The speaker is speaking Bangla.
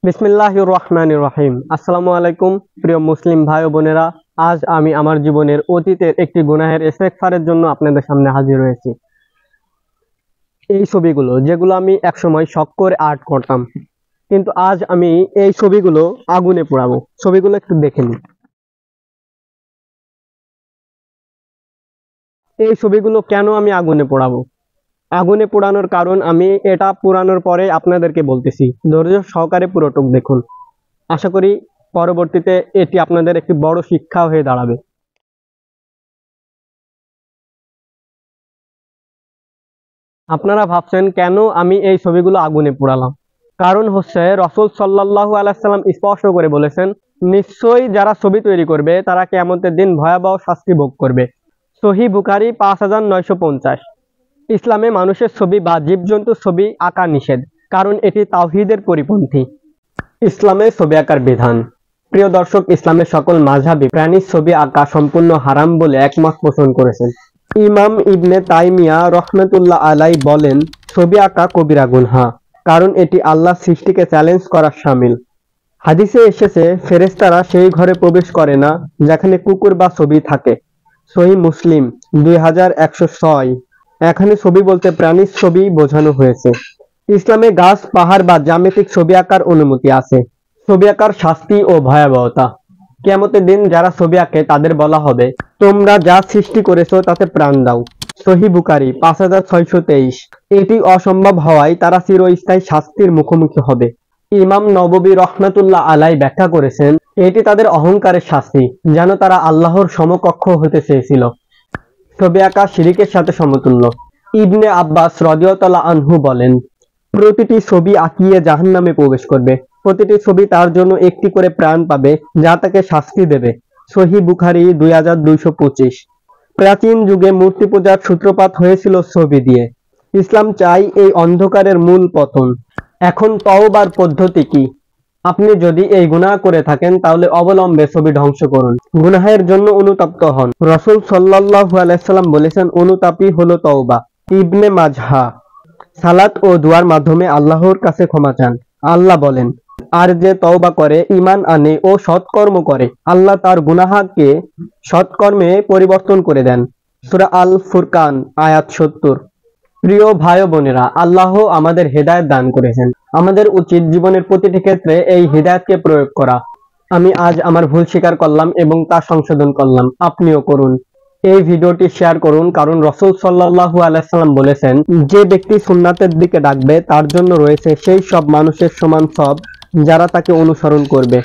বিসমিল্লাহির রহমানির রহিম। আসসালামু আলাইকুম প্রিয় মুসলিম ভাই ও বোনেরা। আজ আমি আমার জীবনের অতীতের একটি গুনাহের ইস্তেগফারের জন্য আপনাদের সামনে হাজির হয়েছি। এই ছবিগুলো যেগুলো আমি একসময় শখ করে আর্ট করতাম, কিন্তু আজ আমি এই ছবিগুলো আগুনে পোড়াবো। ছবিগুলো একটু দেখে নিন। এই ছবিগুলো কেন আমি আগুনে পোড়াবো? আগুনে পোড়ানোর কারণ আমি এটা পোড়ানোর পরে আপনাদেরকে বলতেছি। ধৈর্য সহকারে পুরোটুক দেখুন। আশা করি পরবর্তীতে এটি আপনাদের একটি বড় শিক্ষা হয়ে দাঁড়াবে। আপনারা ভাবছেন কেন আমি এই ছবিগুলো আগুনে পোড়ালাম? কারণ হচ্ছে রাসূল সাল্লাল্লাহু আলাইহি সাল্লাম স্পষ্ট করে বলেছেন, নিশ্চয়ই যারা ছবি তৈরি করবে তারা কিয়ামতের দিন ভয়াবহ শাস্তি ভোগ করবে। সহিহ বুখারী 5950। ইসলামে মানুষের ছবি বা জীবজন্তুর ছবি আঁকা নিষেধ, কারণ এটি তাওহীদের পরিপন্থী। ইসলামে ছবি আঁকার বিধান। প্রিয় দর্শক, ইসলামের সকল মাযহাবী প্রাণীর ছবি আঁকা সম্পূর্ণ হারাম বলে একমত পোষণ করেছেন। ইমাম ইবনে তাইমিয়া রহমাতুল্লাহ আলাই বলেন, ছবি আঁকা কবিরা গুনহা, কারণ এটি আল্লাহর সৃষ্টিকে চ্যালেঞ্জ করার শামিল। হাদিসে এসেছে, ফেরেশতারা সেই ঘরে প্রবেশ করে না যেখানে কুকুর বা ছবি থাকে। সহিহ মুসলিম 2106। এখানে ছবি বলতে প্রাণীর ছবি বোঝানো হয়েছে। ইসলামে গাছ, পাহাড় বা জ্যামিতিক ছবি আঁকার অনুমতি আছে। ছবি আঁকার শাস্তি ও ভয়াবহতা। কিয়ামতের দিন যারা ছবি আঁকে তাদের বলা হবে, তোমরা যা সৃষ্টি করেছো তাতে প্রাণ দাও। সহিহ বুখারী 5623। এটি অসম্ভব হওয়ায় তারা চিরস্থায়ী শাস্তির মুখোমুখি হবে। ইমাম নববী রহমাতুল্লাহ আলাই ব্যাখ্যা করেছেন, এটি তাদের অহংকারের শাস্তি, যেন তারা আল্লাহর সমকক্ষ হতে চেয়েছিল। ছবি আঁকা শিরকের সাথে সমতুল্য। ইবনে আব্বাস রাদিয়াল্লাহু আনহু বলেন, প্রতিটি ছবি আঁকিয়ে জাহান্নামে প্রবেশ করবে। প্রতিটি ছবি তার জন্য একটি করে প্রাণ পাবে, যা তাকে শাস্তি দেবে। সহিহ বুখারী 2225। প্রাচীন যুগে মূর্তি পূজার সূত্রপাত হয়েছিল ছবি দিয়ে। ইসলাম চাই এই অন্ধকারের মূল পতন। এখন তওবার পদ্ধতি কি? আপনি যদি এই গুনাহ করে থাকেন তাহলে অবলম্বে ছবি ধ্বংস করুন। গুনাহের জন্য অনুতপ্ত হন। রাসূল সাল্লাল্লাহু আলাইহি সাল্লাম বলেছেন, অনুতাপই হলো তওবা। ইবনে মাজাহ। সালাত ও দুয়ার মাধ্যমে আল্লাহর কাছে ক্ষমা চান। আল্লাহ বলেন, আর যে তওবা করে, ঈমান আনে ও সৎকর্ম করে, আল্লাহ তার গুনাহকে সৎকর্মে পরিবর্তন করে দেন। সূরা আল ফুরকান আয়াত 70। প্রিয় ভাই ও বোনেরা, আল্লাহ আমাদের হেদায়েত দান করেছেন। আমাদের উচিত জীবনের প্রতিটি ক্ষেত্রে এই হেদায়েতকে প্রয়োগ করা। আমি আজ আমার ভুল স্বীকার করলাম এবং তা সংশোধন করলাম। আপনিও করুন। এই ভিডিওটি শেয়ার করুন, কারণ রাসূল সাল্লাল্লাহু আলাইহি সাল্লাম বলেছেন, যে ব্যক্তি সুন্নাতের দিকে ডাকবে তার জন্য রয়েছে সেই সব মানুষের সমান সওয়াব যারা তাকে অনুসরণ করবে।